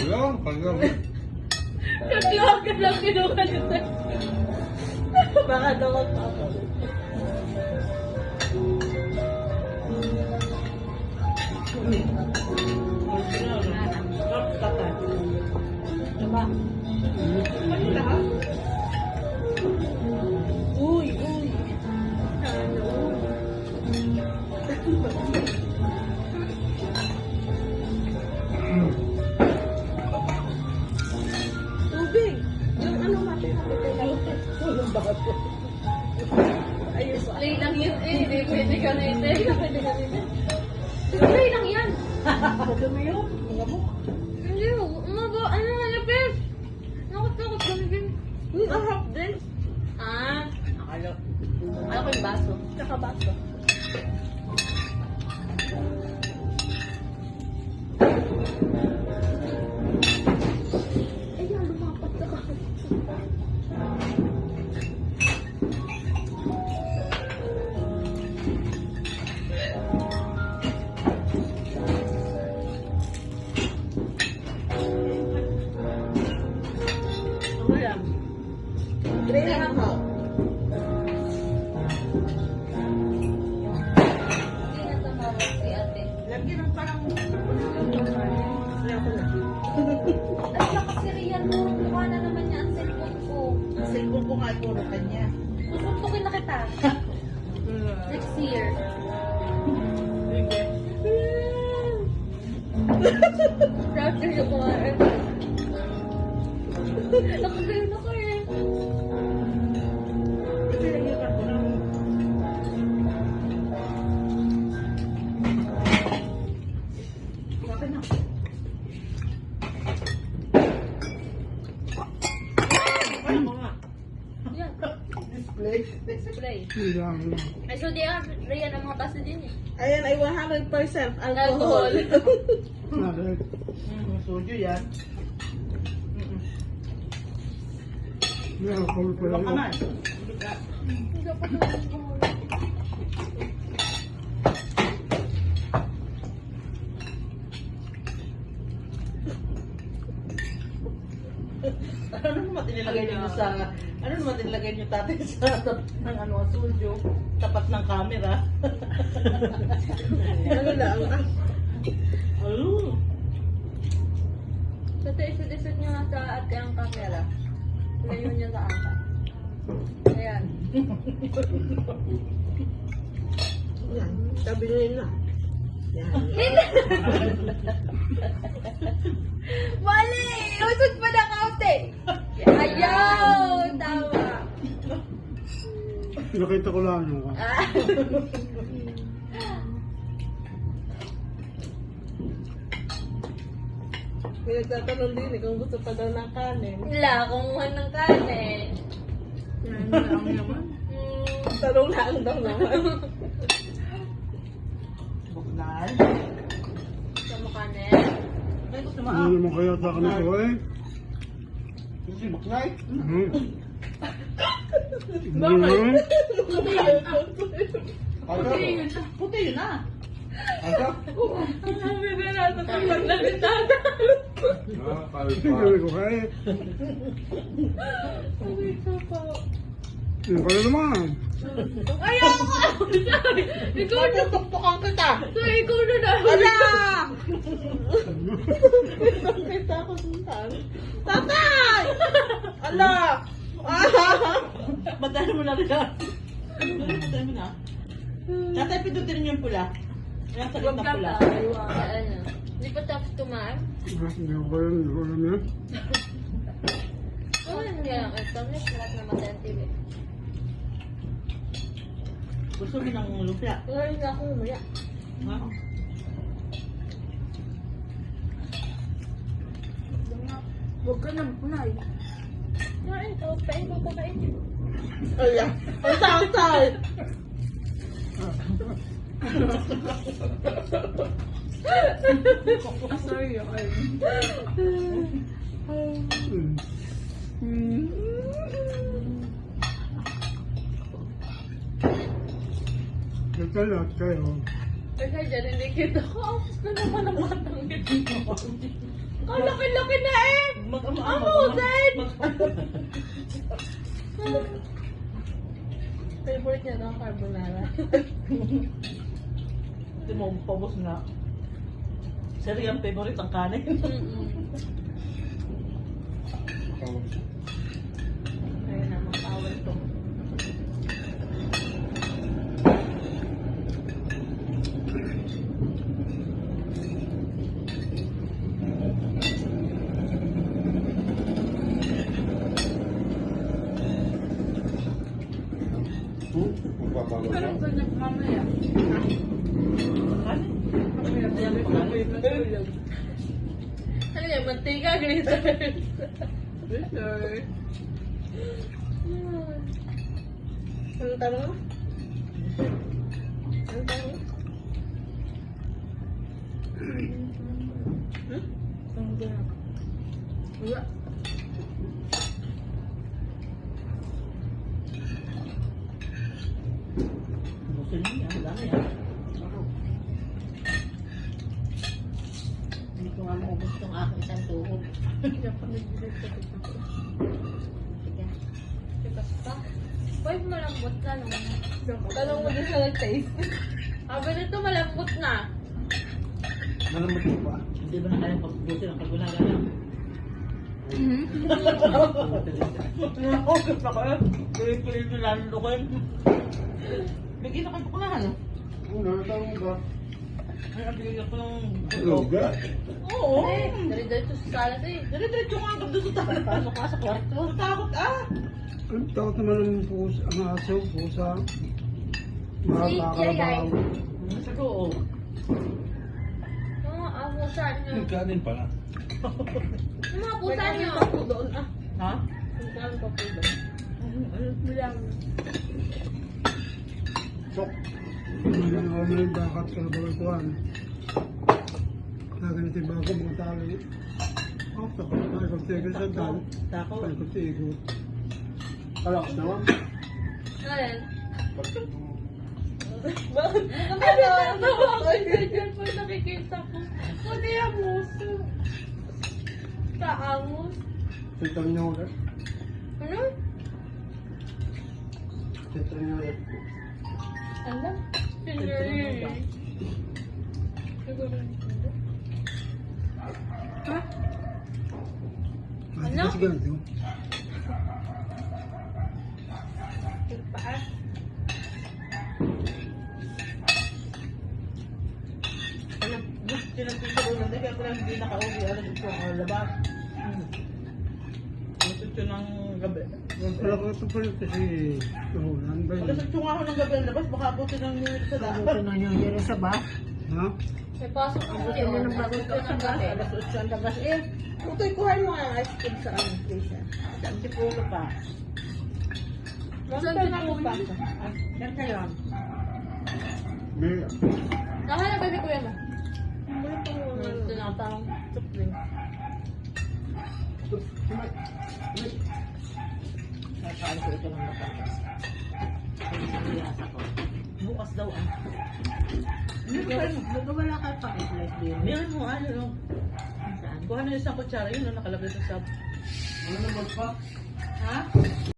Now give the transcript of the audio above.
Lang, hanggang. Kaklawag ka lang kinuha nito. Baka daw magpapalo. Diba? Ano lahat? Uy, uy. Ano? Tubig. Yung ano natin. Yung bato. Ayun ba? Display lang yun eh. Hindi pwede ka na ito. Pwede ka na ito. Display lang yan. Madumi yun. Mga mo. Hindi. Ano nga lapis? Nakot gamitin. Ang harap din. Ah. Akala ko yung baso. Tsaka baso. Ay, yan, lumapat ka ka. Ano yan? Gray lang ha. Hindi na tumawag si ate. Lagyan ng parang... Ayaw ko na. At saka si Rian mo. Mukha na naman niya ang cellphone ko. Cellphone ko nga ito na kanya. Susuntukin na kita. Next year. Proud ka yung kumain. Nakagayon ako eh. Kasi lagyan ako ng... Okay na. Ay, mga. Yan. Display. Display. Lang. Ay, so di Rian ang mga baso din eh. Ayan ay 100% alcohol. Bakit? Soju yan. May alcohol pa Baka rin. man. Hindi ako tumawag. Ano naman tinilagay niyo sa... Ano naman tinilagay niyo tatay sa tapat ng ano, soju? Tapat ng camera. Ano lang ah. Oh. Kasi isidisod niyo nga sa ate ang camera. Layo niya sa akin. Ayan. Yan. Sabi niyo na. Yan. Mali! Usod pa na kaute! Ayaw! Tama! Pinakita ko lang yung Ah. May nagtatanong din eh kung gusto pa daw ng kanin. Wala, kumuha ng kanin. Yan lang naman. Hmm. Tanong lang daw naman. Buklan. Gusto mo kanin? Ay, gusto mo Ano ah. naman kaya sa akin ito eh? Gusto mo buklay? Hmm. Bakit? Hmm. Puti yun ah. Ano? Ang dami na nasa tapag na ni tata. Hindi ko kaya. Yung pala naman. Ayaw ko! Sorry! Ikaw na! Tuktukan kita. Sorry, ikaw na na! Ala! Kita ako sultan. Tatay! Ala! Madali mo na rin. Madali mo na. Tatay, pindutin niyo yung pula. Ayan sa Huwag gitna ka pula. pa. Ano? Hindi pa tapos tumaan? Hindi ko kaya, hindi ko alam yan. Oo, hindi lang. Ito, lahat na matay eh. Gusto mo ng lumpia? Ngayon na ako umaya. Ha? Huwag ka nang punay. Kain, pain ko pakain. Ayan. Ang tatay! Sorry, okay. Hmm. Ito lahat kayo. Kasi dyan, hindi kita ko. Apos na naman ang batang ito. Ang laki-laki na eh! Ako, Zed! Favorite niya daw ang carbonara. Hindi mo, paubos na. Sir, yung favorite ang kanin. Ayun na, mag-power to. Magpapagal Pero ka? ganyan mamaya. Kanin? Mamaya, Ayan, mamaya, pangalan. mamaya. Ano yan, mantika, glitter. Glitter. Anong tanong mo? Anong tanong mo? Ang gano'n. Wala. Busin mo yan, dami yan. Hindi ko nga maubos itong aking isang tuhod. Hindi ako nag-direct sa TikTok. Sige. Tikas pa. Boy, malambot na naman. Tanong mo din sa nag-taste. Sabi nito malambot na. Malamot mo pa. Hindi ba na kayang pagbusin ang carbonara niya? Nakakagod na kayo. Pilit-pilit yung lalo ko yun. Bigyan na kayo ko na ano? Una, tanong ba? Ay, nabigyan ko ng... Luga. Oo. Eh, dari-diretso sa salad eh. Dire-diretso nga agad doon sa talas. Pasok ka sa kwarto. Takot ah! Ang takot naman ng pusa, ang aso, pusa. Makakalabaw. Sabi ko, oo. Yung mga pusa niyo. Kanin pala. Yung mga pusa niyo. Doon ah. Ha? Ang dami pa po doon. Bilang. Sok. May bakat ka na bawal ganito yung bago mga tali. Oh, takot na ikaw tigil sa dal. Takot. Ay, ikaw tigil. Kalakas naman. Alin? Bakit? Ano? Ano ako? Diyan po nakikita ko. Pati ang muso. Kaamos. Sitang niyo ulit. Ano? Sitang niyo ulit. Ano? Pinuri. Siguro hindi. Ha? Ano? Ano? Kasi ganito. Pagpaa. Ano, pinagpipiro lang din, kaya pala hindi nakauwi. Alam ito ang labas. Alas 8 ng gabi. Wala ko ito pa rin kasi nahulan ba Alas yun? 8 nga ako ng gabi ang labas, baka abutin ng minute sa Ito dapat. na New Year sa ba? Ha? May pasok ako Gusto dito. mo nang bago ka sa ba? Alas 8 ang labas eh. Tutoy, kuhain mo nga ang ice cream sa ano, freezer. Saan si Pulo pa? Saan si Pulo? Yan kayo. May, Nakahanap ba si kuya mo? Tinatanong supling. Kakain ko ito ng matatas. Ay, siniyasa ko. Bukas daw ah. Wala ka pa. Like din. Meron mo, ano, no? Saan? Kuha na yung isang kutsara, yun, no, nakalagay sa sab. ano naman pa? Ha?